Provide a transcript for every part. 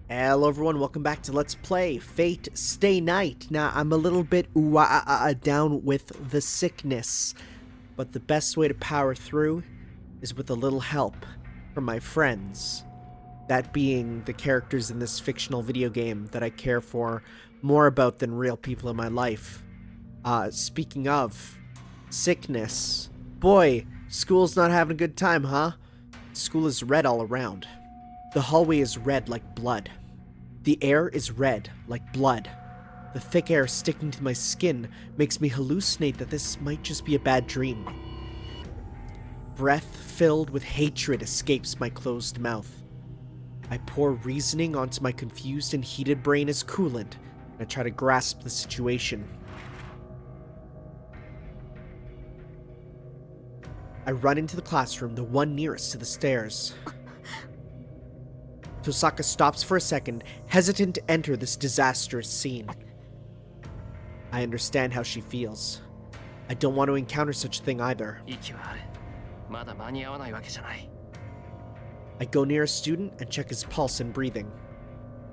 Hello everyone, welcome back to Let's Play Fate Stay Night. Now, I'm a little bit down with the sickness, but the best way to power through is with a little help from my friends. That being the characters in this fictional video game that I care for more about than real people in my life. Speaking of sickness, boy, school's not having a good time, huh? School is red all around. The hallway is red like blood. The air is red like blood. The thick air sticking to my skin makes me hallucinate that this might just be a bad dream. Breath filled with hatred escapes my closed mouth. I pour reasoning onto my confused and heated brain as coolant, and I try to grasp the situation. I run into the classroom, the one nearest to the stairs. Tosaka stops for a second, hesitant to enter this disastrous scene. I understand how she feels. I don't want to encounter such a thing either. I go near a student and check his pulse and breathing.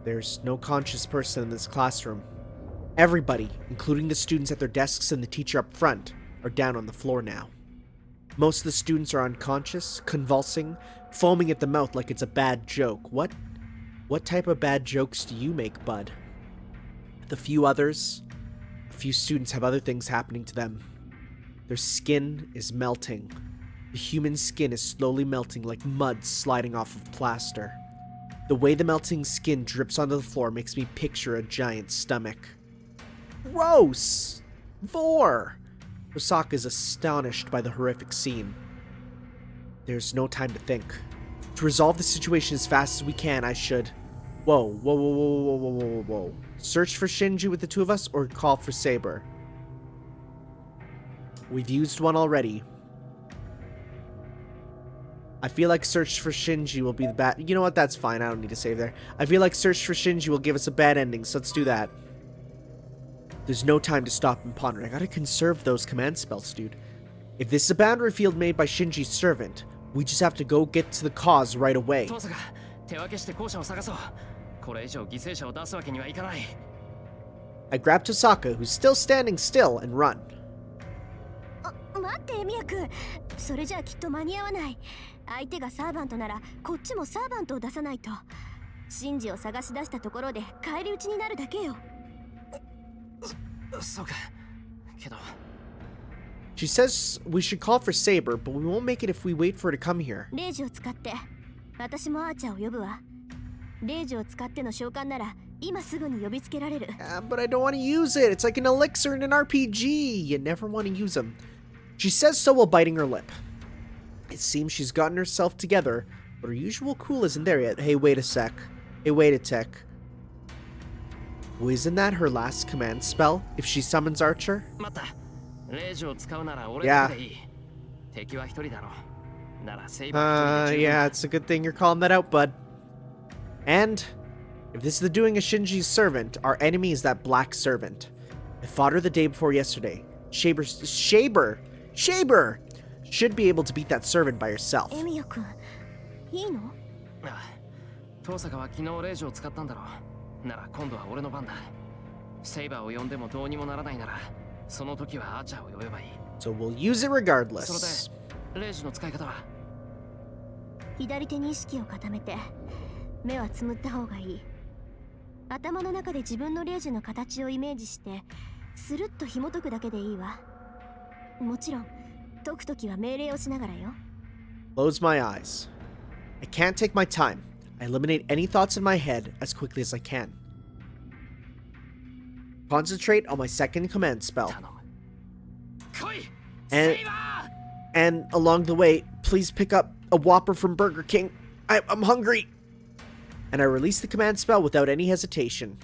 There's no conscious person in this classroom. Everybody, including the students at their desks and the teacher up front, are down on the floor now. Most of the students are unconscious, convulsing, foaming at the mouth like it's a bad joke. What type of bad jokes do you make, bud? A few students have other things happening to them. Their skin is melting. The human skin is slowly melting like mud sliding off of plaster. The way the melting skin drips onto the floor makes me picture a giant stomach. Gross! Vor! Osaka is astonished by the horrific scene. There's no time to think. To resolve the situation as fast as we can, I should... Whoa. Search for Shinji with the two of us, or call for Saber? We've used one already. I feel like search for Shinji will be the bad... You know what? That's fine. I don't need to save there. I feel like search for Shinji will give us a bad ending, so let's do that. There's no time to stop and ponder. I gotta conserve those command spells, dude. If this is a boundary field made by Shinji's servant, we just have to go get to the cause right away. I grab Tosaka, who's still standing still, and run. She says we should call for Saber, but we won't make it if we wait for her to come here. But I don't want to use it. It's like an elixir in an RPG. You never want to use them. She says so while biting her lip. It seems she's gotten herself together, but her usual cool isn't there yet. Hey, wait a sec. Well, isn't that her last command spell, if she summons Archer? Yeah. Yeah, it's a good thing you're calling that out, bud. And, if this is the doing of Shinji's servant, our enemy is that black servant. I fought her the day before yesterday. Shaber should be able to beat that servant by herself. So we'll use it regardless. Close my eyes. I can't take my time. I eliminate any thoughts in my head as quickly as I can. Concentrate on my second command spell. And along the way, please pick up a Whopper from Burger King. I'm hungry. And I release the command spell without any hesitation.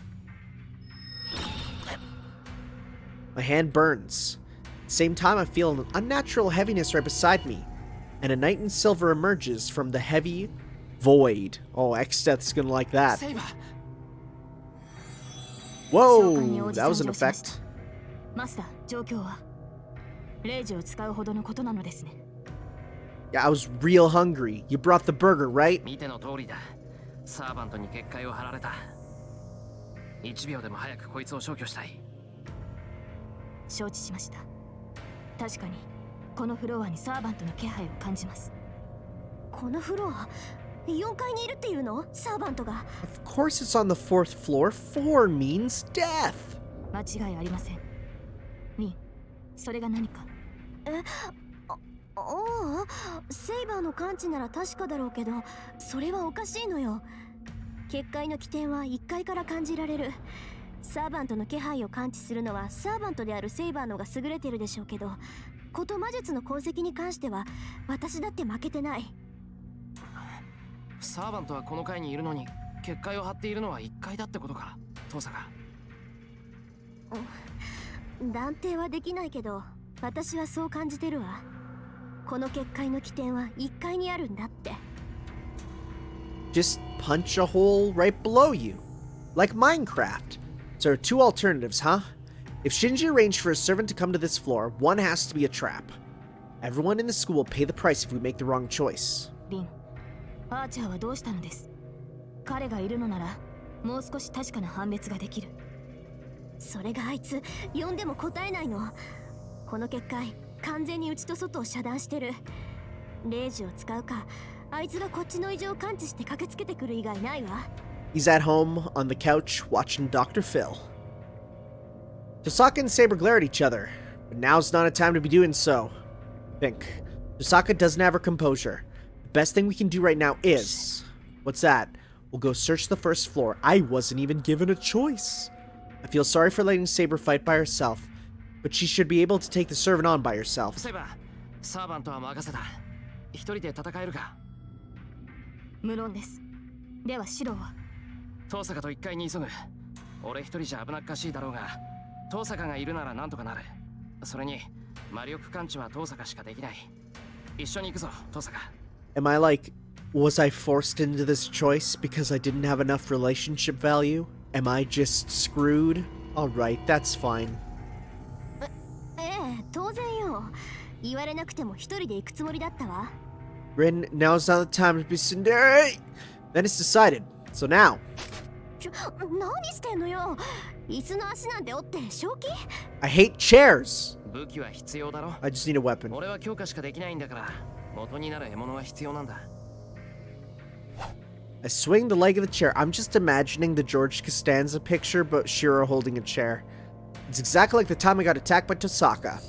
My hand burns. At the same time, I feel an unnatural heaviness right beside me, and a knight in silver emerges from the heavy void. Oh, X-Death's gonna like that. Whoa, that was an effect. Yeah, I was real hungry. You brought the burger, right? サーバントに結界を張られた。1秒でも早くこいつを消去したい。承知しました。確かにこのフロアにサーバントの気配を感じます。このフロア4階にいるっていうの？サーバントが。Of course it's on the fourth floor. 4 means death. 間違いありません。リン、それが何か？ああ、セイバーの感知なら確かだろうけど、それはおかしいのよ。結界の起点は1階から感じられる。サーバントの気配を感知するのはサーバントであるセイバーのが優れてるでしょうけど、こと魔術の功績に関しては私だって負けてない。サーバントはこの階にいるのに結界を張っているのは1階だってことか、遠坂。断定はできないけど、私はそう感じてるわ。この結界の起点は1階にあるんだって。Just punch a hole right below you. Like Minecraft. So there are 2 alternatives, huh? If Shinji arranged for a servant to come to this floor, one has to be a trap. Everyone in the school will pay the price if we make the wrong choice. リン、アーチャーはどうしたのです？彼がいるのなら、もう少し確かな判別ができる。それがあいつ、呼んでも答えないの。この結界、完全に内と外を遮断してる。レイジを使うか、あいつがこっちの異常を感知して駆けつけてくる以外ないわ。He's at home on the couch watching Dr. Phil. Tosaka and Saber glare at each other, but now's not a time to be doing so. Think. Tosaka doesn't have her composure. The best thing we can do right now is... What's that? We'll go search the first floor. I wasn't even given a choice. I feel sorry for letting Saber fight by herself, but she should be able to take the servant on by herself. Saber, サーバントは任せた。一人で戦えるか？無論です。ではシロは？遠坂と1階に急ぐ。俺一人じゃ危なっかしいだろうが、遠坂がいるならなんとかなる。それに魔力感知は遠坂しかできない。一緒に行くぞ、遠坂。Am I like, was I forced into this choice because I didn't have enough relationship value? Am I just screwed? Alright, that's fine. 当然よ。言われなくても一人で行くつもりだったわ。Rin, now's not the time to be tsundere. Then it's decided. So now. 何してんのよ。椅子の足なんて折って正気？ I hate chairs. 武器は必要だろ。I just need a weapon. 俺は強化しかできないんだから、元になる獲物は必要なんだ。I swing the leg of the chair. I'm just imagining the George Costanza picture, but Shiro holding a chair. It's exactly like the time I got attacked by Tosaka.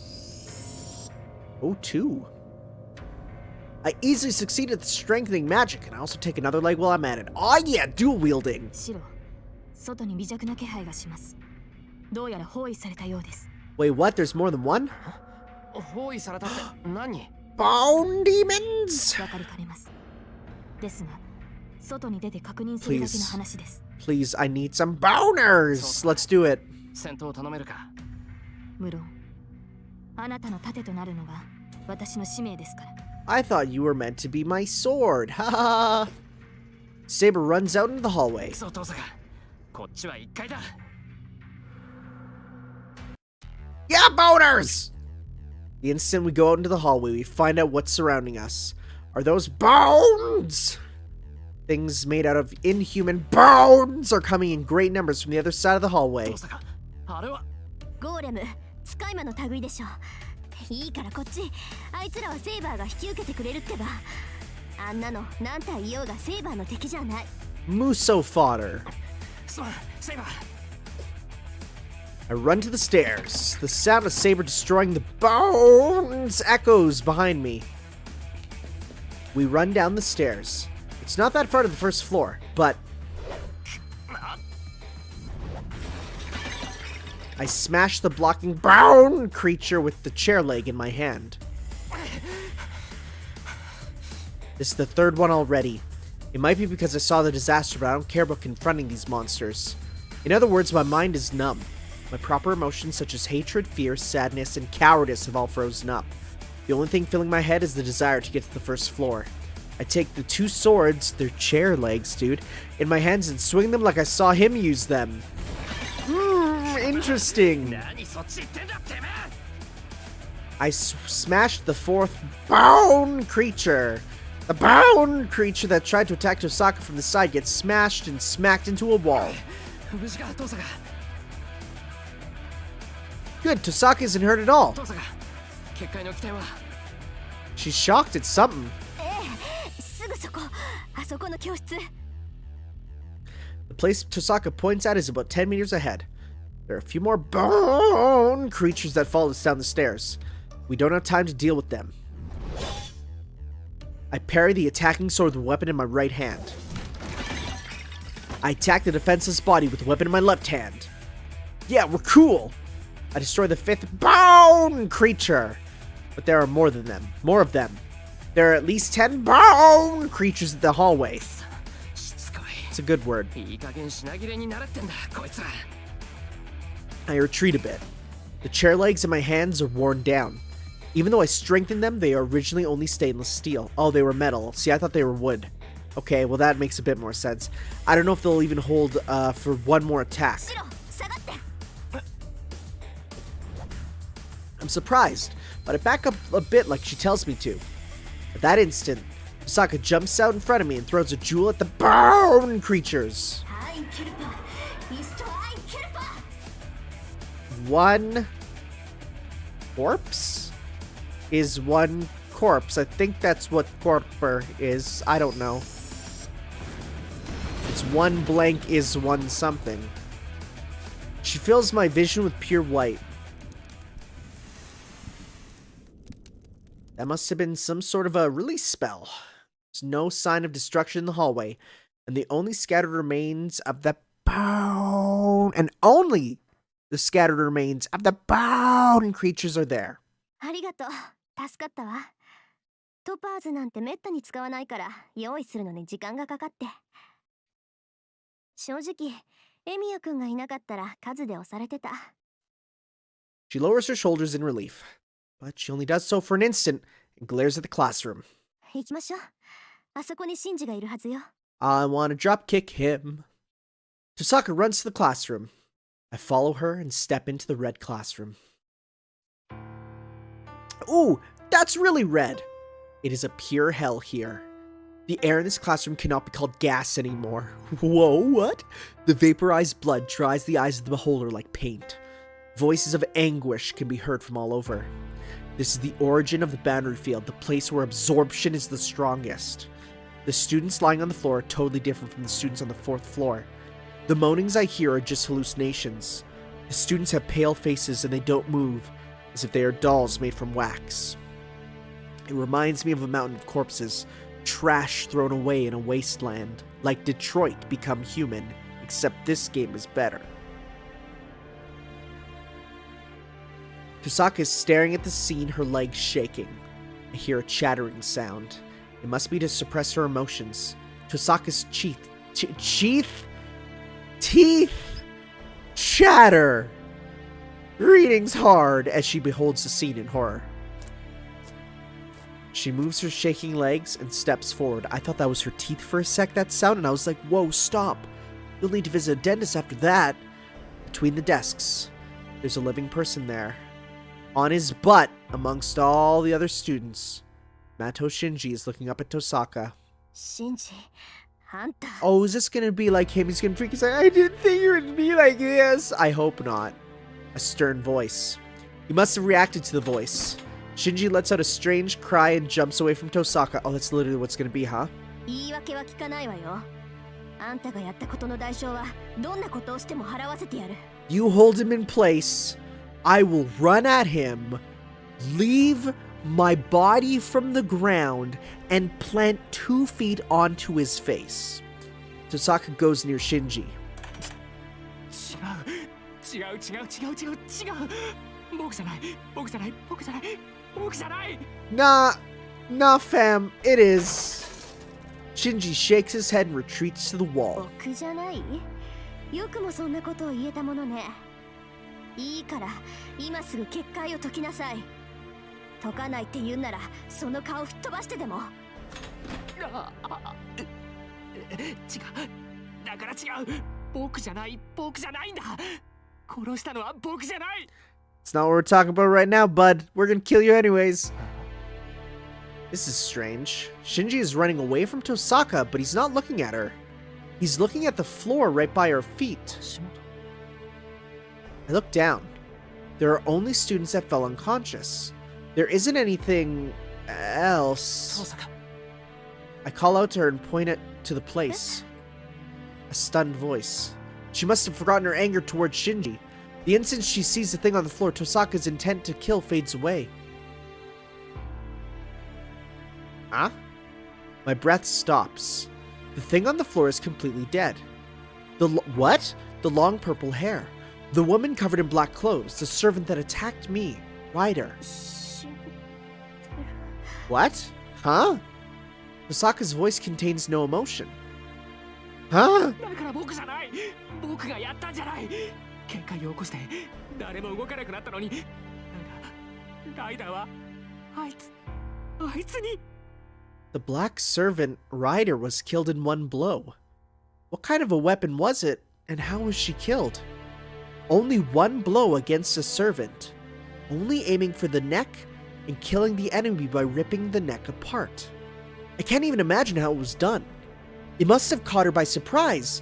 Oh, 2. I easily succeeded at strengthening magic, and I also take another leg while I'm at it. Oh yeah, dual wielding. シロ、外に微弱な気配がします。どうやら包囲されたようです。Wait, what? There's more than one? 包囲されたって何？ Bone demons! わかりかねます。ですが、外に出て確認するだけの話です。Please, I need some boners! Let's do it. 戦闘頼めるか？無論、あなたの盾となるのが私の使命ですから。I thought you were meant to be my sword. Ha ha! Saber runs out into the hallway. そう、遠坂。こっちは1階だ。Yeah, boners! The instant we go out into the hallway, we find out what's surrounding us. Are those bones? Things made out of inhuman bones are coming in great numbers from the other side of the hallway. 遠坂、あれはゴーレム、使い魔の類でしょ。いいからこっち。あいつらはセイバーが引き受けてくれるってば。あんなの何体いようがセイバーの敵じゃない。Muso fodder. すまん、セイバー。I run to the stairs. The sound of Saber destroying the bones echoes behind me. We run down the stairs. It's not that far to the first floor, but I smash the blocking bone creature with the chair leg in my hand. This is the third one already. It might be because I saw the disaster, but I don't care about confronting these monsters. In other words, my mind is numb. My proper emotions such as hatred, fear, sadness, and cowardice have all frozen up. The only thing filling my head is the desire to get to the first floor. I take the 2 swords, they're chair legs, dude, in my hands and swing them like I saw him use them. Interesting. I smashed the 4th bone creature. The bone creature that tried to attack Tosaka from the side gets smashed and smacked into a wall. 無事か遠坂 Good, Tosaka isn't hurt at all. 遠坂結界の起点は She's shocked at something. すぐそこ。あそこの教室。 The place Tosaka points at is about 10 meters ahead. There are a few more bone creatures that follow us down the stairs. We don't have time to deal with them. I parry the attacking sword with the weapon in my right hand. I attack the defenseless body with the weapon in my left hand. Yeah, we're cool. I destroy the 5th bone creature. But there are more than them. More of them. There are at least 10 bone creatures in the hallway. しつこい It's a good word. いい加減品切れになれってんだこいつら I retreat a bit. The chair legs in my hands are worn down. Even though I strengthened them, they are originally only stainless steel. Oh, they were metal. See, I thought they were wood. Okay, well that makes a bit more sense. I don't know if they'll even hold for one more attack. シロ、下がって。 I'm surprised, but I back up a bit like she tells me to. At that instant, Tosaka jumps out in front of me and throws a jewel at the bone creatures. はい、キルパ。イストラインキルパ。 One corpse is one corpse. I think that's what corper is. I don't know. It's one blank is one something. She fills my vision with pure white. That must have been some sort of a release spell. There's no sign of destruction in the hallway, and the only scattered remains of the bone, and only the scattered remains of the bone creatures are there. ありがとう。助かったわ。トパーズなんてめったに使わないから用意するのに時間がかかって。正直、エミヤくんがいなかったら数で押されてた。 She lowers her shoulders in relief, but she only does so for an instant and glares at the classroom. 行きましょう。あそこにシンジがいるはずよ。 I want to drop kick him. Tosaka runs to the classroom. I follow her and step into the red classroom. Ooh, that's really red. It is a pure hell here. The air in this classroom cannot be called gas anymore. Whoa, what? The vaporized blood dries the eyes of the beholder like paint. Voices of anguish can be heard from all over. This is the origin of the boundary field, the place where absorption is the strongest. The students lying on the floor are totally different from the students on the 4th floor. The moanings I hear are just hallucinations. The students have pale faces and they don't move, as if they are dolls made from wax. It reminds me of a mountain of corpses, trash thrown away in a wasteland, like Detroit Become Human, except this game is better. Tosaka is staring at the scene, her legs shaking. I hear a chattering sound. It must be to suppress her emotions. Tosaka's teeth chatter. Greetings hard as she beholds the scene in horror. She moves her shaking legs and steps forward. I thought that was her teeth for a sec, that sound, and I was like, whoa, stop. You'll need to visit a dentist after that. Between the desks, there's a living person there. On his butt, amongst all the other students, Mato Shinji is looking up at Tosaka. シンジ、あんた。 Oh, is this gonna be like him? He's gonna freak. He's like, I didn't think you would be like this. I hope not. A stern voice. He must have reacted to the voice. Shinji lets out a strange cry and jumps away from Tosaka. Oh, that's literally what's gonna be, huh? 言い訳は聞かないわよ。あんたがやったことの代償はどんなことをしても払わせてやる。 You hold him in place. I will run at him, leave my body from the ground, and plant 2 feet onto his face. Tosaka goes near Shinji. 違う僕じゃない Nah, fam, it is. Shinji shakes his head and retreats to the wall. 僕じゃない？よくもそんなことを言えたものね。いいから今すぐ結界を解きなさい。解かないって言うならその顔吹っ飛ばしてでも。違うだから違う僕じゃないんだ殺したのは僕じゃない It's not what we're talking about right now, bud. We're gonna kill you anyways. This is strange. Shinji is running away from Tosaka, but he's not looking at her. He's looking at the floor right by her feet. I look down. There are only students that fell unconscious. There isn't anything else. I call out to her and point it to the place. A stunned voice. She must have forgotten her anger towards Shinji. The instant she sees the thing on the floor, Tosaka's intent to kill fades away. Huh? My breath stops. The thing on the floor is completely dead. What? The long purple hair. The woman covered in black clothes. The servant that attacked me. Ryder. What? Huh? Tosaka's voice contains no emotion. Huh? The black servant, Ryder, was killed in one blow. What kind of a weapon was it, and how was she killed? Only one blow against a servant, only aiming for the neck and killing the enemy by ripping the neck apart. I can't even imagine how it was done. It must have caught her by surprise,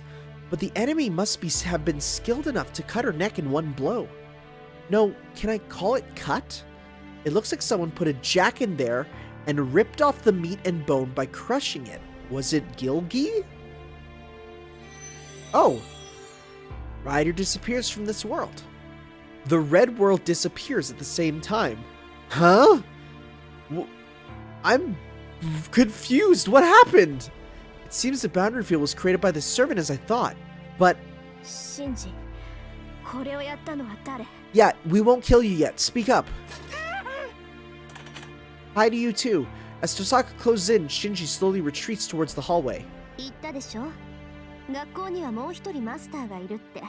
but the enemy must have been skilled enough to cut her neck in one blow. No, can I call it cut? It looks like someone put a jack in there and ripped off the meat and bone by crushing it. Was it Gilgi? Oh. Ryder disappears from this world. The red world disappears at the same time. Huh? I'm confused. What happened? It seems the boundary field was created by the servant as I thought. But... Shinji, yeah, we won't kill you yet. Speak up. Hi to you too. As Tosaka closes in, Shinji slowly retreats towards the hallway. 言ったでしょ? 学校にはもう一人マスターがいるって。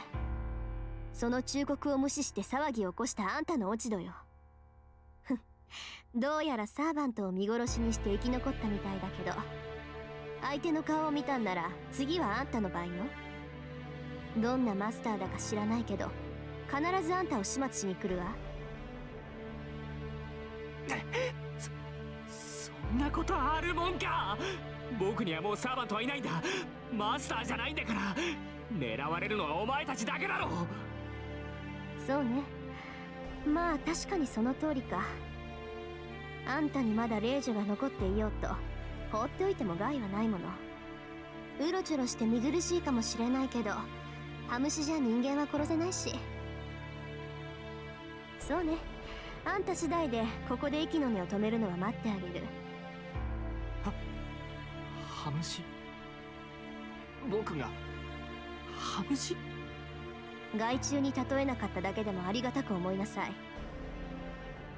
その忠告を無視して騒ぎを起こしたあんたの落ち度よ。どうやらサーバントを見殺しにして生き残ったみたいだけど、相手の顔を見たんなら次はあんたの番よ。どんなマスターだか知らないけど、必ずあんたを始末しに来るわ。そんなことあるもんか。僕にはもうサーバントはいないんだ。マスターじゃないんだから。狙われるのはお前たちだけだろ。そうね。まあ確かにその通りか。あんたにまだ霊樹が残っていようと放っておいても害はないもの。うろちょろして見苦しいかもしれないけど、ハムシじゃ人間は殺せないし。そうね。あんた次第でここで息の根を止めるのは待ってあげる。ハムシ？僕がハムシ？害虫に例えなかっただけでもありがたく思いなさい。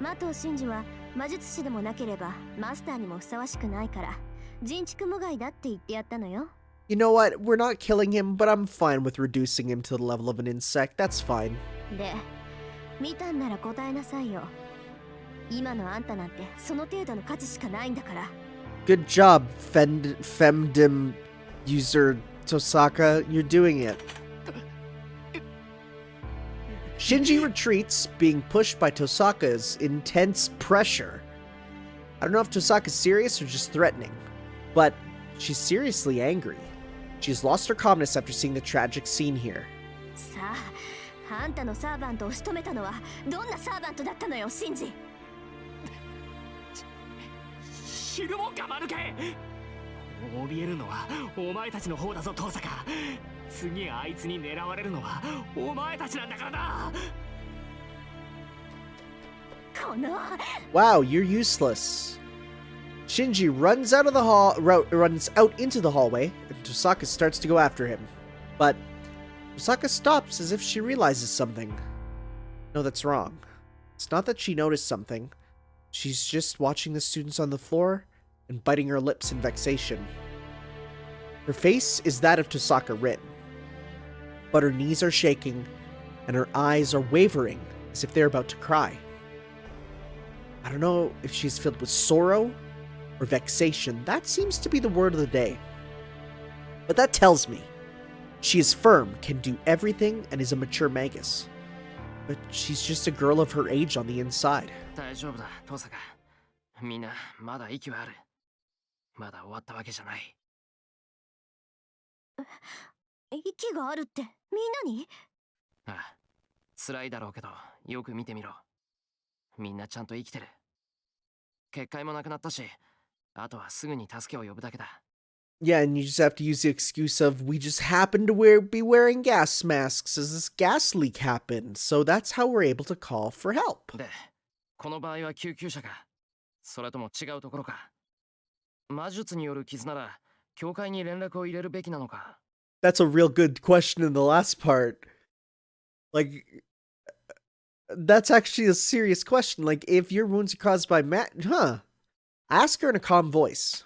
マトウ真司は魔術師でもなければマスターにもふさわしくないから人畜無害だって言ってやったのよ。You know what? We're not killing him, but I'm fine with reducing him to the level of an insect. That's fine. で、見たんなら答えなさいよ。今のあんたなんてその程度の価値しかないんだから。Good job, femdim user Tosaka. You're doing it. Shinji retreats, being pushed by Tosaka's intense pressure. I don't know if Tosaka's serious or just threatening, but she's seriously angry. She's lost her calmness after seeing the tragic scene here. さあ、あんたのサーバントを仕留めたのはどんなサーバントだったのよ、シンジ。知るもんか、マヌケ。怯えるのはお前たちの方だぞ、トサカ。次あいつに狙われるのはお前たちなんだからな。この Wow, you're useless. Shinji runs out into the hallway, and Tosaka starts to go after him. But Tosaka stops as if she realizes something. No, that's wrong. It's not that she noticed something. She's just watching the students on the floor and biting her lips in vexation. Her face is that of Tosaka Rin, but her knees are shaking and her eyes are wavering as if they're about to cry. I don't know if she's filled with sorrow or vexation. That seems to be the word of the day. But that tells me she is firm, can do everything, and is a mature magus. But she's just a girl of her age on the inside. 大丈夫だ、トサカ。みんなまだ息はある。まだ終わったわけじゃない。息があるってみんなに？ああ、辛いだろうけど、よく見てみろ。みんなちゃんと生きてる。結界もなくなったし、あとはすぐに助けを呼ぶだけだ。Yeah, and you just have to use the excuse of we just happened to be wearing gas masks as this gas leak happened, so that's how we're able to call for help. で、この場合は救急車か、それとも違うところか。魔術による傷なら、教会に連絡を入れるべきなのか。That's a real good question in the last part. Like, that's actually a serious question. Like, if your wounds are caused by ask her in a calm voice.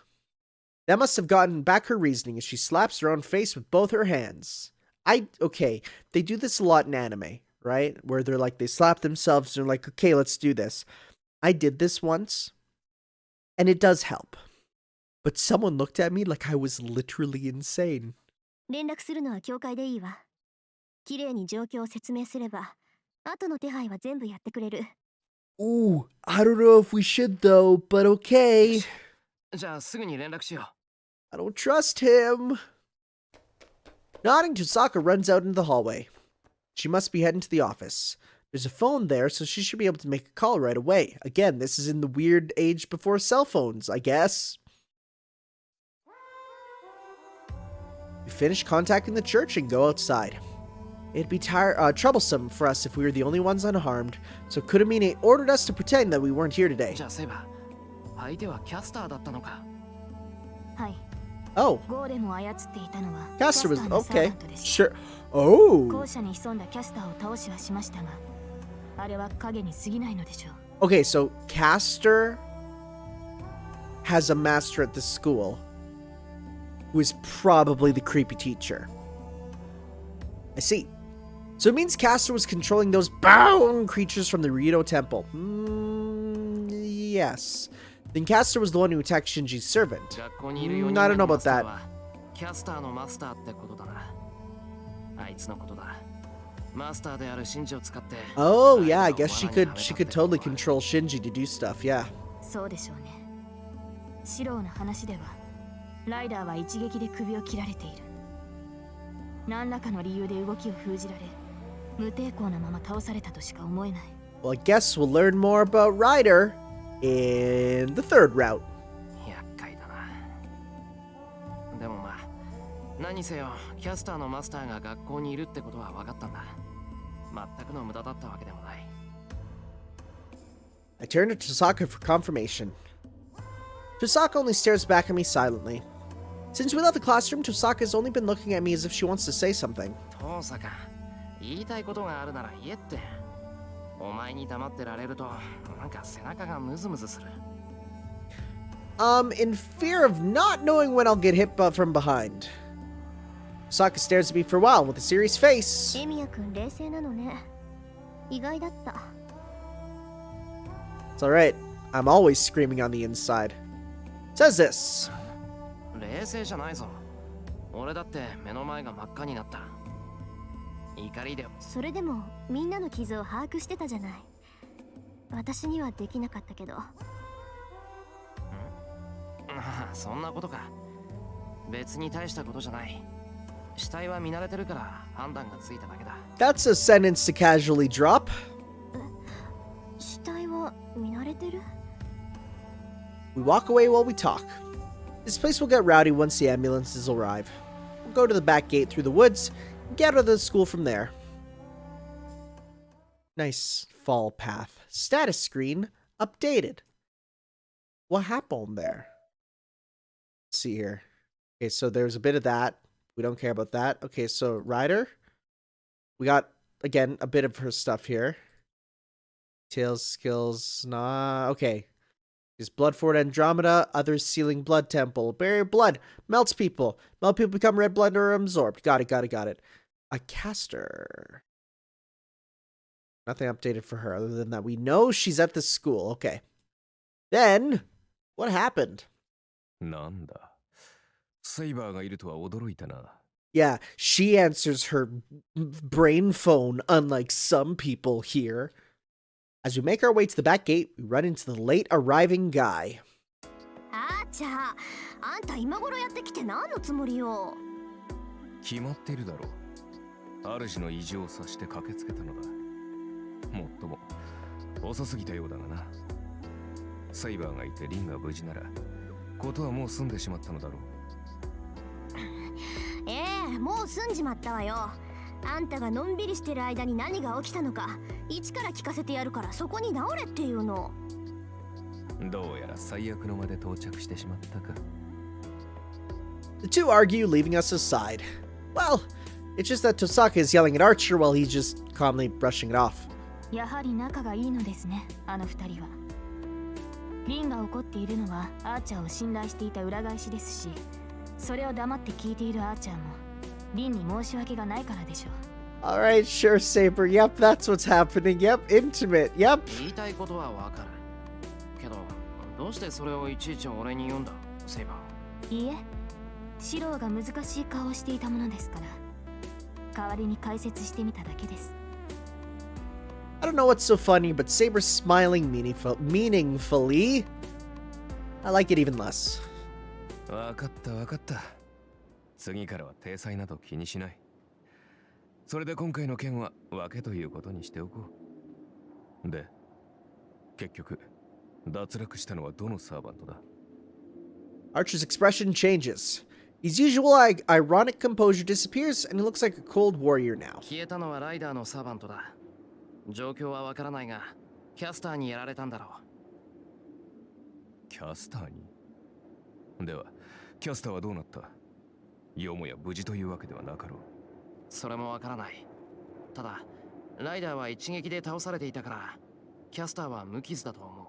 That must have gotten back her reasoning as she slaps her own face with both her hands. Okay, they do this a lot in anime, right? Where they're like, they slap themselves and they're like, okay, let's do this. I did this once, and it does help. But someone looked at me like I was literally insane. 連絡するのは教会でいいわ。綺麗に状況を説明すれば、後の手配は全部やってくれる。Ooh, I don't know if we should though, but okay. じゃあすぐに連絡しよう。I don't trust him. Nodding, Tosaka runs out into the hallway. She must be heading to the office. There's a phone there, so she should be able to make a call right away. Again, this is in the weird age before cell phones, I guess. We finish contacting the church and go outside. It'd be troublesome for us if we were the only ones unharmed, so Kurumine ordered us to pretend that we weren't here today. じゃあそういえば、相手はキャスターだったのか。はい。Oh, ゴーレムを操っていたのは Caster was のサーバ okay. ントです。Sure. Oh. 校舎に潜んだキャスターを倒しはしましたが、あれは影に過ぎないのでしょう。Okay, so Caster has a master at the school who is probably the creepy teacher. I see. So it means Caster was controlling those bound creatures from the Rito Temple. Yes. Then Caster was the one who attacked Shinji's servant. I don't know about that. キャスターのマスターってことだな。あいつのことだ。マスターであるシンジを使って。Oh yeah, I guess she could totally control Shinji to do stuff, yeah. そうでしょうね。シローの話では、ライダーは一撃で首を切られている。何らかの理由で動きを封じられ、無抵抗なまま倒されたとしか思えない。Well, I guess we'll learn more about Ryder in the third route. 厄介だな。でもまあ、何せよ、キャスターのマスターが学校にいるってことは分かったんだ。全くの無駄だったわけでもない。I turn to Tosaka for confirmation. Tosaka only stares back at me silently. Since we left the classroom, Tosaka has only been looking at me as if she wants to say something. トサカ、言いたいことがあるなら言えって。お前に黙ってられると、なんか背中がムズムズする。In fear of not knowing when I'll get hit from behind. Tosaka stares at me for a while with a serious face. エミヤ君冷静なのね。意外だった。It's alright. I'm always screaming on the inside. Says this. 冷静じゃないぞ。俺だって目の前が真っ赤になった。怒りで。それでもみんなの傷を把握してたじゃない。私にはできなかったけど。そんなことか。別に大したことじゃない。死体は見慣れてるから判断がついただけだ。That's a sentence to casually drop. 死体は見慣れてる？ We walk away while we talk. This place will get rowdy once the ambulances arrive. We'll go to the back gate through the woods and get out of the school from there. Nice fall path. Status screen updated. What happened there? Let's see here. Okay, so there's a bit of that. We don't care about that. Okay, so Ryder. We got, again, a bit of her stuff here. Tails, skills, nah. Okay. Is BloodFort Andromeda, others sealing blood temple. Barrier blood. Melts people. Melt people become red blood or absorbed. Got it. A caster. Nothing updated for her other than that we know she's at the school. Okay. Then, what happened? なんだ。セイバーがいるとは驚いたな。Yeah, she answers her brain phone, unlike some people here. As we make our way to the back gate, we run into the late arriving guy. あーちゃ、あんた今頃やってきて何のつもりよ。決まっているだろう。主の異常を察して駆けつけたのだ。もっとも遅すぎたようだがな。セイバーがいてリンが無事ならことはもう済んでしまったのだろう。もう済んじまったわよ。あんたがのんびりしてる間に何が起きたのか一から聞かせてやるから、そこに直れっていうの。どうやら最悪のまで到着してしまったか。The two argue, leaving us aside. Well, it's just that Tosaka is yelling at Archer while he's just calmly brushing it off. やはり仲がいいのですね、あの二人は。リンが怒っているのはアーチャーを信頼していた裏返しですし、それを黙って聞いているアーチャーもリンに申し訳がないからでしょう。Alright, sure, Saber. Yep, that's what's happening. Yep, intimate. Yep. 言いたいことはわかるけど、どうしてそれをいちいち俺に言うんだ、セイバー。いいえ、シローが難しい顔をしていたものですから、代わりに解説してみただけです。I don't know what's so funny, but Saber's smiling meaningfully. I like it even less. わかったわかった。次からは体裁など気にしない。それで今回の件は分けということにしておこう。で、結局脱落したのはどのサーバントだ？ Archer's expression changes. His usual ironic composure disappears, and he looks like a cold warrior now. 消えたのはライダーのサーバントだ。状況はわからないが、キャスターにやられたんだろう。キャスターに？では、キャスターはどうなった？よもや無事というわけではなかろう。それもわからない。ただ、ライダーは一撃で倒されていたから、キャスターは無傷だと思う。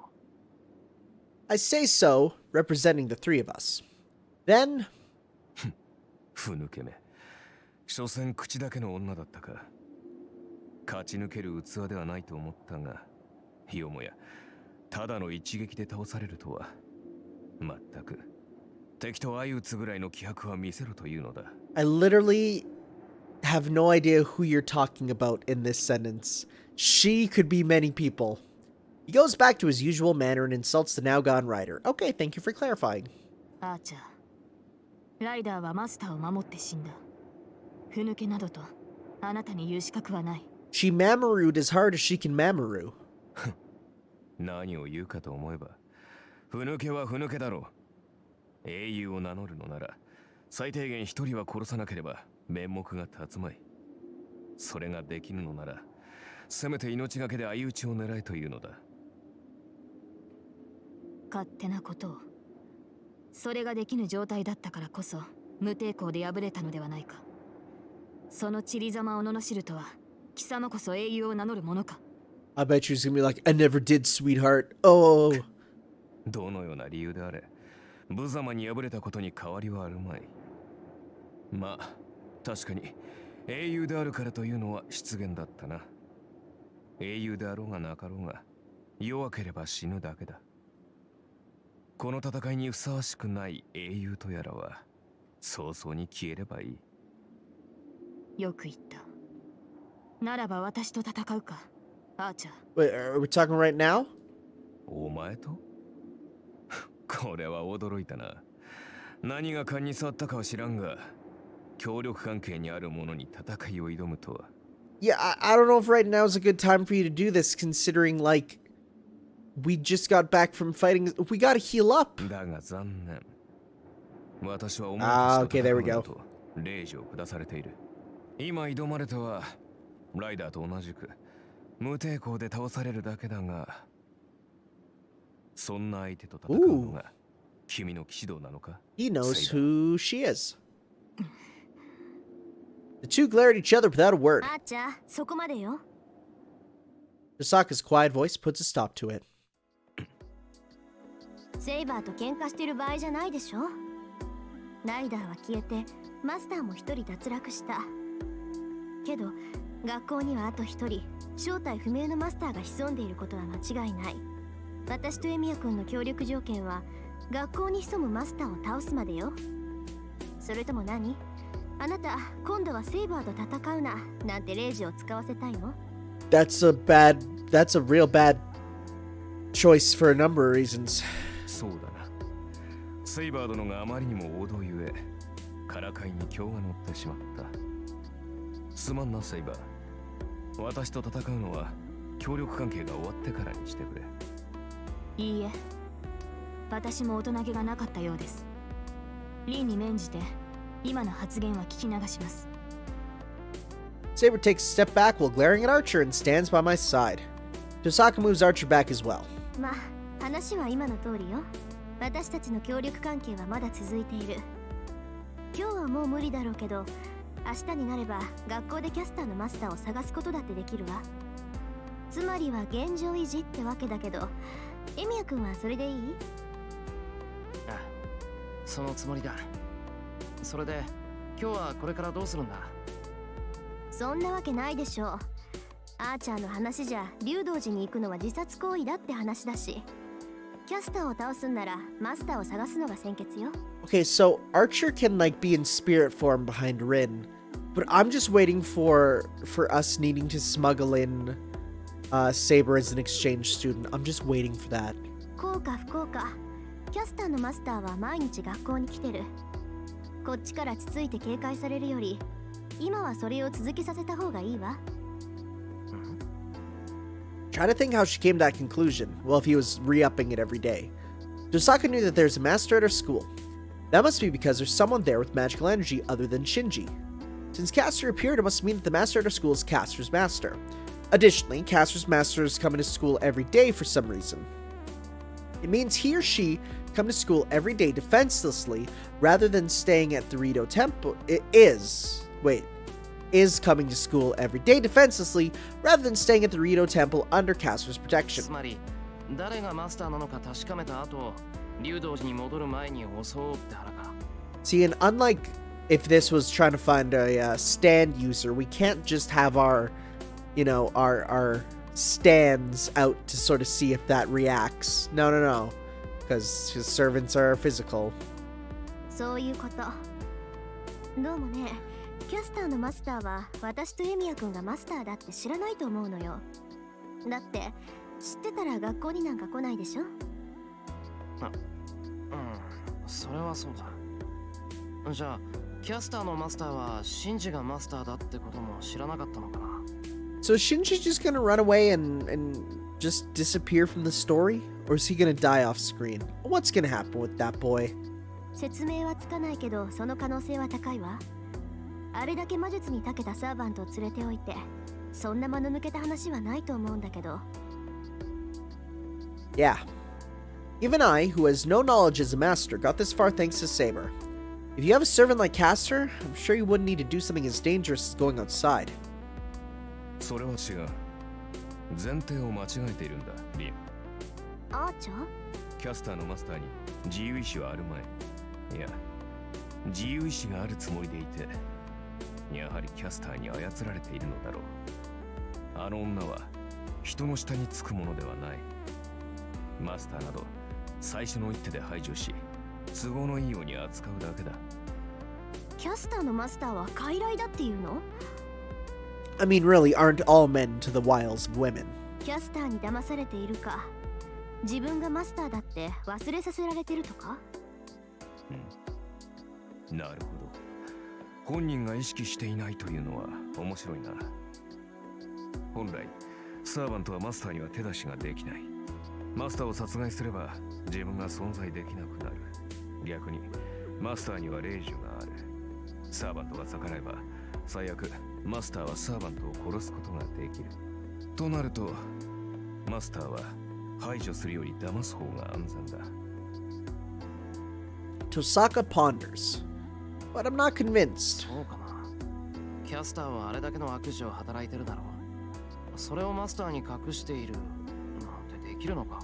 I say so, representing the three of us. Then... ふぬけめ。所詮口だけの女だったか。勝ち抜ける器ではないと思ったが、よもや、ただの一撃で倒されるとは。まったく。敵と相打つぐらいの気迫は見せろというのだ。I literally have no idea who you're talking about in this sentence. She could be many people. He goes back to his usual manner and insults the now gone rider. Okay, thank you for clarifying. アーチャー、ライダーはマスターを守って死んだ。ふぬけなどとあなたに言う資格はない。She Mamarooed as hard as she can Mamaroo. 何を言うかと思えば、ふぬけはふぬけだろう。英雄を名乗るのなら、最低限一人は殺さなければ面目が立つまい。それができぬのなら、せめて命がけで相打ちを狙えというのだ。勝手なことを。それができぬ状態だったからこそ、無抵抗で敗れたのではないか。その散りざまを罵るとは、貴様こそ英雄を名乗るものか。I bet she's gonna be like, I never did, sweetheart. Oh. どのような理由であれ、無様に敗れたことに変わりはあるまい。まあ、確かに英雄であるからというのは失言だったな。英雄であろうがなかろうが、弱ければ死ぬだけだ。この戦いにふさわしくない英雄とやらは、早々に消えればいい。よく言った。ならば私と戦うか、アーチャー。Wait, are we talking right now? お前と？これは驚いたな。何が勘に触ったかは知らんが、協力関係にある者に戦いを挑むとは。Yeah, I don't know if right now is a good time for you to do this, considering, like, we just got back from fighting. We gotta heal up. だが残念。私はお前たちと戦うのと令状を下されている。今挑まれては、ライダーと同じく、無抵抗で倒されるだけだが、そんな相手と戦うのが君の騎士道なのか？ He knows who she is. The two glare at each other without a word. アーチャー、そこまでよ。Tosaka's quiet voice puts a stop to it. セイバーと喧嘩してる場合じゃないでしょ。ライダーは消えて、マスターも一人脱落した。けど、学校にはあと一人、正体不明のマスターが潜んでいることは間違いない。私とエミヤ君の協力条件は、学校に潜むマスターを倒すまでよ。それとも何？あなた、今度はセイバーと戦うな、なんてレイジを使わせたいの？ That's a bad that's a real bad choice for a number of reasons. そうだな。セイバー殿があまりにも王道ゆえ、からかいに興が乗ってしまった。すまんな、セイバー。私と戦うのは協力関係が終わってからにしてくれ。いいえ、私も大人げがなかったようです。リーに免じて今の発言は聞き流します。 Saber takes a step back while glaring at Archer and stands by my side. Tosaka moves Archer back as well. まあ話は今の通りよ。私たちの協力関係はまだ続いている。今日はもう無理だろうけど、明日になれば学校でキャスターのマスターを探すことだってできるわ。つまりは現状維持ってわけだけど、エミヤ君はそれでいい？ああ、そのつもりだ。それで今日はこれからどうするんだ？そんなわけないでしょう。アーチャーの話じゃ竜道寺に行くのは自殺行為だって話だし、キャスターを倒すんならマスターを探すのが先決よ。 Okay, so Archer can like be in spirit form behind Rin, but I'm just waiting for us needing to smuggle in Saber as an exchange student. I'm just waiting for that. こうか不幸か、キャスターのマスターは毎日学校に来てる。こっちからつついて警戒されるより、今はそれを続けさせた方がいいわ。Trying to think how she came to that conclusion. Well, if he was re-upping it every day. Tosaka knew that there's a master at her school. That must be because there's someone there with magical energy other than Shinji. Since Caster appeared, it must mean that the master at her school is Caster's master. Additionally, Caster's masters come into school every day for some reason. It means he or she come to school every day defenselessly rather than staying at the Rito Temple. Is coming to school every day defenselessly rather than staying at the Rito Temple under Caster's protection. つまり誰がマスターなのか確かめた後、竜道寺に戻る前に襲おうって腹か。See, and unlike if this was trying to find a stand user, we can't just have our stands out to sort of see if that reacts. No. Because his servants are physical. そういうこと。どうもね、キャスターのマスターは私とエミヤ君がマスターだって知らないと思うのよ。だって知ってたら学校になんか来ないでしょ。それはそうだ。じゃあキャスターのマスターはシンジがマスターだってことも知らなかったのかな。 So is Shinji just gonna run away and just disappear from the story? Or is he gonna die off screen? What's gonna happen with that boy? 説明はつかないけど、その可能性は高いわ。あれだけ魔術に長けたサーバントを連れておいて、そんな間の抜けた話はないと思うんだけど。Yeah. Even I, who has no knowledge as a master, got this far thanks to Saber. If you have a servant like Caster, I'm sure you wouldn't need to do something as dangerous as going outside. それは違う。前提を間違えているんだ、リン。アーチャー？キャスターのマスターに自由意志はあるまい。いや、自由意志があるつもりでいて、やはりキャスターに操られているのだろう。あの女は人の下につくものではない。マスターなど最初の一手で排除し、都合のいいように扱うだけだ。キャスターのマスターは傀儡だっていうの？ I mean, really, aren't all men to the wiles of women? キャスターに騙されているか、自分がマスターだって忘れさせられてるとか？なるほど。本人が意識していないというのは面白いな。本来、サーバントはマスターには手出しができない。マスターを殺害すれば自分が存在できなくなる。逆に、マスターには令状がある。サーバントが逆らえば、最悪、マスターはサーバントを殺すことができる。となると、マスターは排除するより騙す方が安全だ。Tosaka ponders, but I'm not convinced. そうかな。キャスターはあれだけの悪事を働いてるだろう。それをマスターに隠しているなんてできるのか。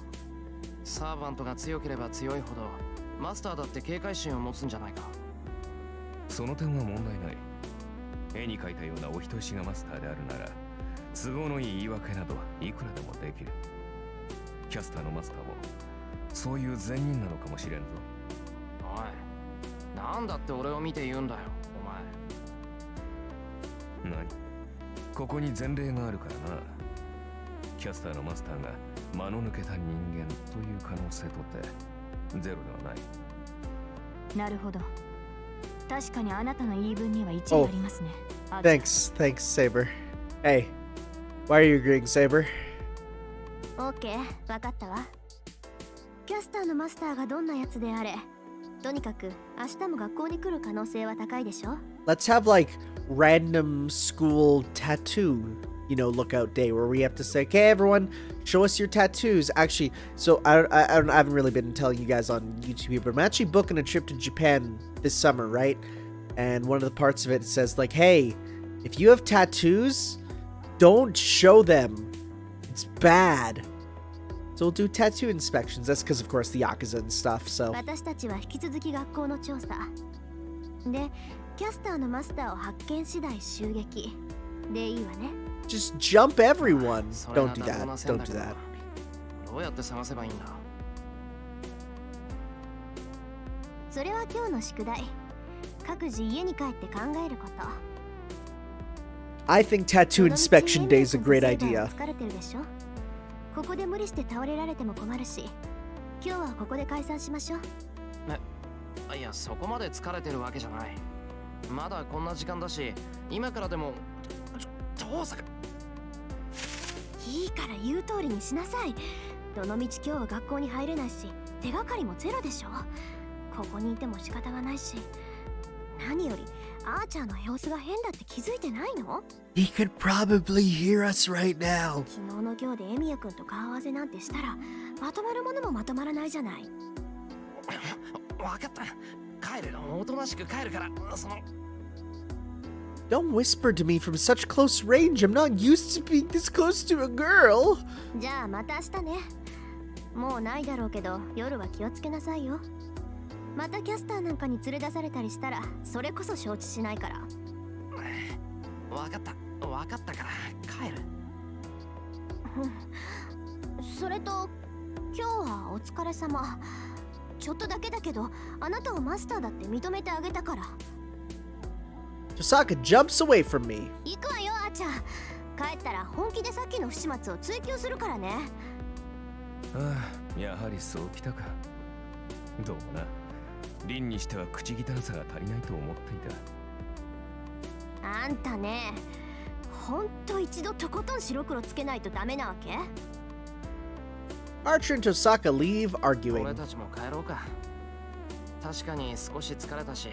サーバントが強ければ強いほどマスターだって警戒心を持つんじゃないか。その点は問題ない。絵に描いたようなお人よしがマスターであるなら、都合のいい言い訳などいくらでもできる。キャスターのマスターもそういう善人なのかもしれんぞ。おい、なんだって俺を見て言うんだよ、お前。何？ここに前例があるからな。キャスターのマスターが間の抜けた人間という可能性とってゼロではない。なるほど。確かにあなたの言い分には一理ありますね。Thanks, Saber. Hey, why are you agreeing, Saber? オッケー、わかったわ。キャスターのマスターがどんなやつであれ、とにかく明日も学校に来る可能性は高いでしょ。Let's have like random school tattoo, lookout day where we have to say, "Okay, everyone, show us your tattoos." Actually, so I haven't really been telling you guys on YouTube, but I'm actually booking a trip to Japan this summer, right? And one of the parts of it says like, "Hey, if you have tattoos, don't show them. It's bad." So we'll do tattoo inspections. That's because, of course, the Yakuza and stuff, so. 私たちは引き続き学校の調査で、キャスターのマスターを発見次第襲撃でいいわね。Just jump everyone. Don't do that. Don't do that. どうやって探せばいいんだ。それは今日の宿題。各自家に帰って考えること。I think tattoo inspection day is a great idea. 疲れてるでしょ。ここで無理して倒れられても困るし、今日はここで解散しましょう。いや、そこまで疲れてるわけじゃない。まだこんな時間だし、今からでも。どうする？いいから言う通りにしなさい。どのみち今日は学校に入れないし、手がかりもゼロでしょ。ここにいても仕方がないし、何よりアーチャーの様子が変だって気づいてないの？ He could probably hear us right now. 昨日の今日でエミヤ君と顔合わせなんてしたら、まとまるものもまとまらないじゃない。わかった。帰る。おとなしく帰るから。Don't whisper to me from such close range. I'm not used to being this close to a girl. じゃあまた明日ね。もうないだろうけど、夜は気をつけなさいよ。またキャスターなんかに連れ出されたりしたら、それこそ承知しないから。わかったから帰る。それと今日はお疲れ様。ちょっとだけだけど、あなたをマスターだって認めてあげたから。Tosaka jumps away from me. 行くわよ、あーちゃん。帰ったら本気でさっきの不始末を追求するからね。やはりそうきたか。どうもな。凛にしては口汚さが足りないと思っていた。あんたね、ほんと一度とことん白黒つけないとダメなわけ？ Archer and Tosaka leave 俺 arguing. たちも帰ろうか。確かに少し疲れたし、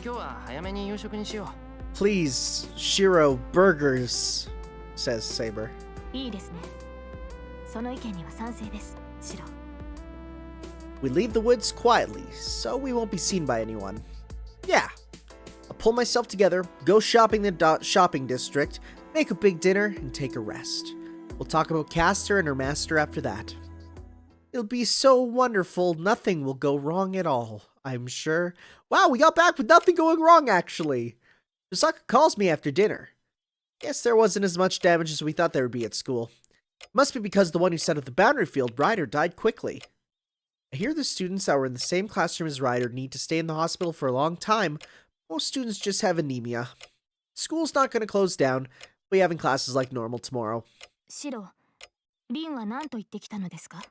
今日は早めに夕食にしよう。Please, Shiro burgers, says Saber. いいですね。その意見には賛成です、シロ。We leave the woods quietly, so we won't be seen by anyone. Yeah. I'll pull myself together, go shopping the shopping district, make a big dinner, and take a rest. We'll talk about Castor and her master after that. It'll be so wonderful, nothing will go wrong at all, I'm sure. Wow, we got back with nothing going wrong, actually. Tosaka calls me after dinner. Guess there wasn't as much damage as we thought there would be at school. Must be because the one who set up the boundary field, Ryder, died quickly. I hear the students that were in the same classroom as Ryder need to stay in the hospital for a long time. Most students just have anemia. School's not going to close down. We'll be having classes like normal tomorrow. シロ、リンは何と言ってきたのですか？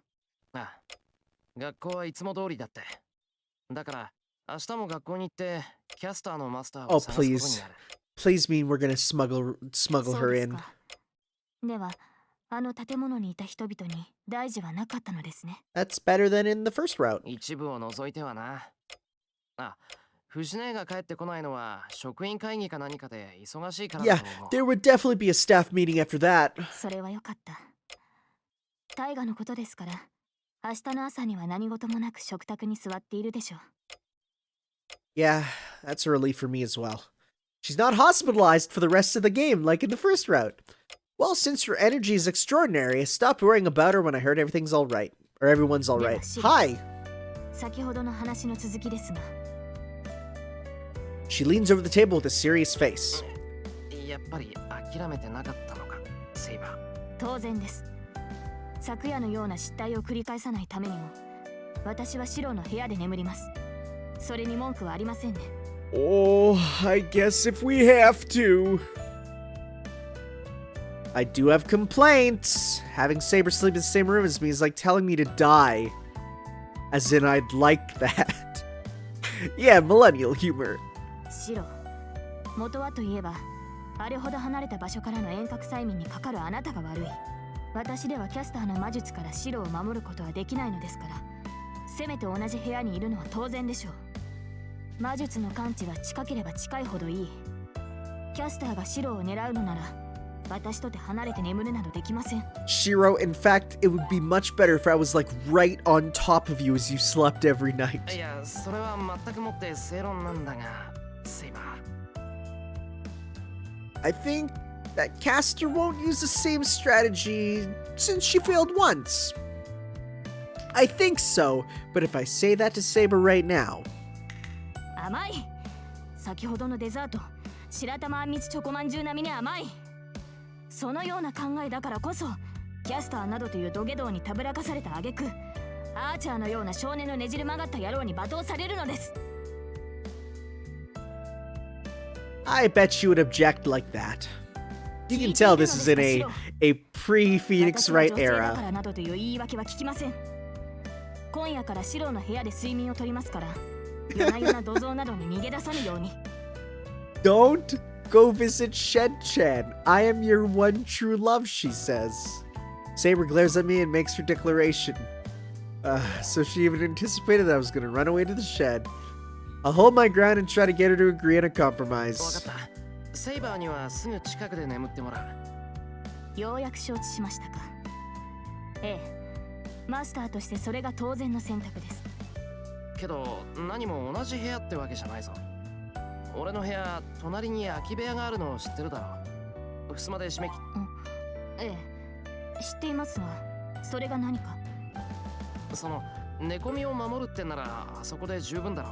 学校はいつも通りだって。だから明日も学校に行ってキャスターのマスターを探すことになる。Please mean we're gonna smuggle her in. では、あの建物にいた人々に大事はなかったのですね。That's better than in the first route. 一部を除いてはな。藤姉が帰ってこないのは職員会議か何かで忙しいからだと思う。Yeah, there would definitely be a staff meeting after that. それはよかった。大河のことですから、明日の朝には何事もなく食卓に座っているでしょう。Yeah, that's a relief for me as well. She's not hospitalized for the rest of the game like in the first route. Well, since her energy is extraordinary, I stopped worrying about her when I heard everything's all right. Or everyone's all right. Hi! 先ほどの話の続きですが。She leans over the table with a serious face. やっぱり諦めてなかったのか、セイバー。当然です。昨夜のような失態を繰り返さないためにも、私はシロの部屋で眠ります。それに文句はありませんね。Oh, I guess if we have to. I do have complaints. Having Saber sleep in the same room as me is like telling me to die. As in, I'd like that. Yeah, millennial humor. シロ、元はといえば、あれほど離れた場所からの遠隔催眠にかかるあなたが悪い。私ではキャスターの魔術からシロを守ることはできないのですから、せめて同じ部屋にいるのは当然でしょう。魔術の感知は近ければ近いほどいい。キャスターがシロを狙うのなら、私とて離れて眠るなどできません。Shiro, in fact, it would be much better if I was like right on top of you as you slept every night. いや、それは全くもって正論なんだが、セイバー。I think that Caster won't use the same strategy since she failed once. I think so, but if I say that to Saber right now... 甘い。先ほどのデザート、白玉あんみつチョコまんじゅう並みに甘い。そのような考えだからこそ、キャスターなどという土下座にたぶらかされた挙句、アーチャーのような少年のねじれ曲がった野郎に罵倒されるのです。I bet she would object like that. You can tell this is in a pre-Phoenix Wright era. 今夜からシロの部屋で睡眠をとりますから、夜な夜な土蔵などに逃げ出さぬように。Don't go visit Shed-chan. I am your one true love, she says. Saber glares at me and makes her declaration. So she even anticipated that I was going to run away to the shed. I'll hold my ground and try to get her to agree on a compromise. わかった。セイバーにはすぐ近くで眠ってもらう。ようやく承知しましたか。ええ、マスターとしてそれが当然の選択です。けど、何も同じ部屋ってわけじゃないぞ。俺の部屋、隣に空き部屋があるのを知ってるだろう。襖で締め切っ、ええ、知っていますが、それが何か。その、寝込みを守るってなら、あそこで十分だろ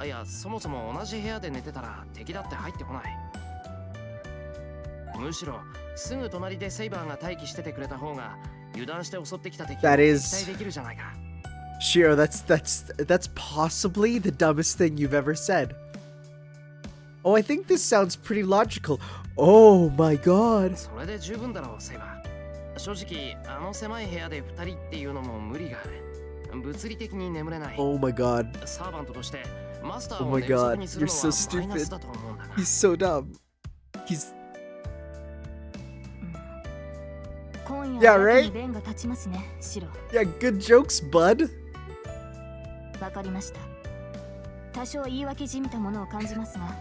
う。いや、そもそも同じ部屋で寝てたら敵だって入ってこない。むしろ、すぐ隣でセイバーが待機しててくれた方が、油断して襲ってきた敵を撃退できるじゃないか。Shiro, that's possibly the dumbest thing you've ever said. Oh, I think this sounds pretty logical. Oh my god. それで十分だろう、セイバー。正直、あの狭い部屋で2人っていうのも無理がある。物理的に眠れない。Oh my god. サーバントとして、マスター Oh を my 寝不足 god. にする You're の so はマイナ stupid. スだと思うんだが。He's so dumb. He's... 今夜 Yeah, は right? 弁が立ちますね、シロ。Yeah, good jokes, bud. わかりました。多少言い訳じみたものを感じますが、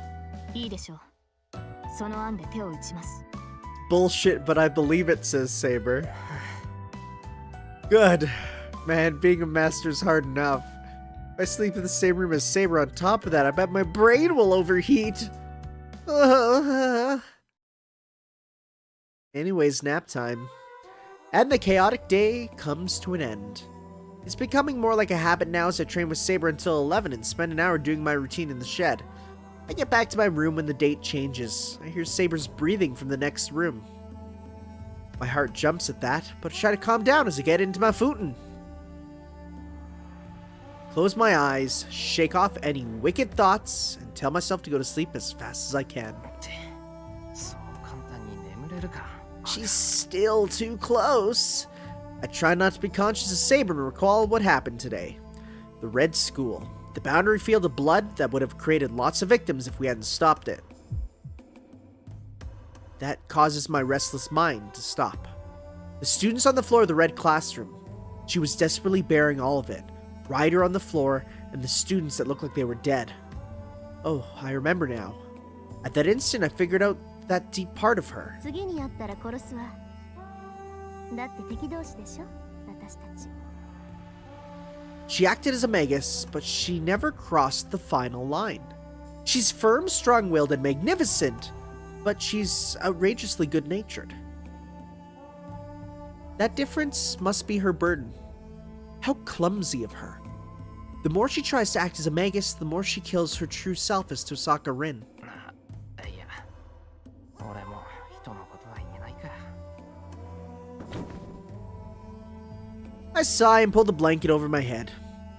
いいでしょう。その案で手を打ちます。Bullshit, but I believe it, says Saber. Good. Man, being a master is hard enough. If I sleep in the same room as Saber on top of that, I bet my brain will overheat. Anyways, nap time. And the chaotic day comes to an end. It's becoming more like a habit now as I train with Saber until 11 and spend an hour doing my routine in the shed. I get back to my room when the date changes. I hear Saber's breathing from the next room. My heart jumps at that, but I try to calm down as I get into my futon. Close my eyes, shake off any wicked thoughts, and tell myself to go to sleep as fast as I can. She's still too close. I try not to be conscious of Saber and recall what happened today. The Red School. The boundary field of blood that would have created lots of victims if we hadn't stopped it. That causes my restless mind to stop. The students on the floor of the red classroom. She was desperately bearing all of it. Ryder on the floor, and the students that looked like they were dead. Oh, I remember now. At that instant, I figured out that deep part of her. She acted as a magus, but she never crossed the final line. She's firm, strong-willed, and magnificent, but she's outrageously good-natured. That difference must be her burden. How clumsy of her. The more she tries to act as a magus, the more she kills her true self as Tosaka Rin. I sigh and pull the blanket over my head.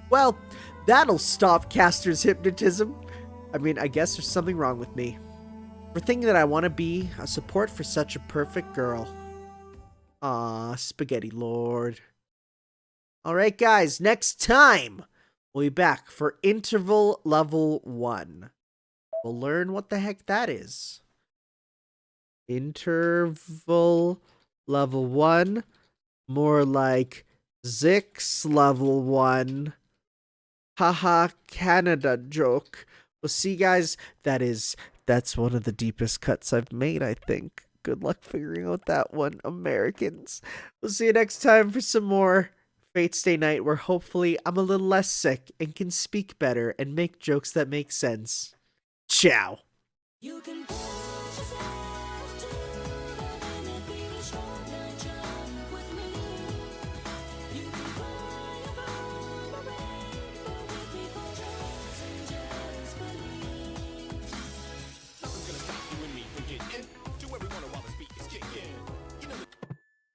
Well, that'll stop Caster's hypnotism. I mean, I guess there's something wrong with me. For thinking that I want to be a support for such a perfect girl. Aw, Spaghetti Lord. Alright guys, next time we'll be back for interval level 1. We'll learn what the heck that is. Interval level 1. More like Zix level 1. Haha, Canada joke. We'll see, guys. That's one of the deepest cuts I've made, I think. Good luck figuring out that one, Americans. We'll see you next time for some more Fate's Day Night, where hopefully I'm a little less sick and can speak better and make jokes that make sense. Ciao. You can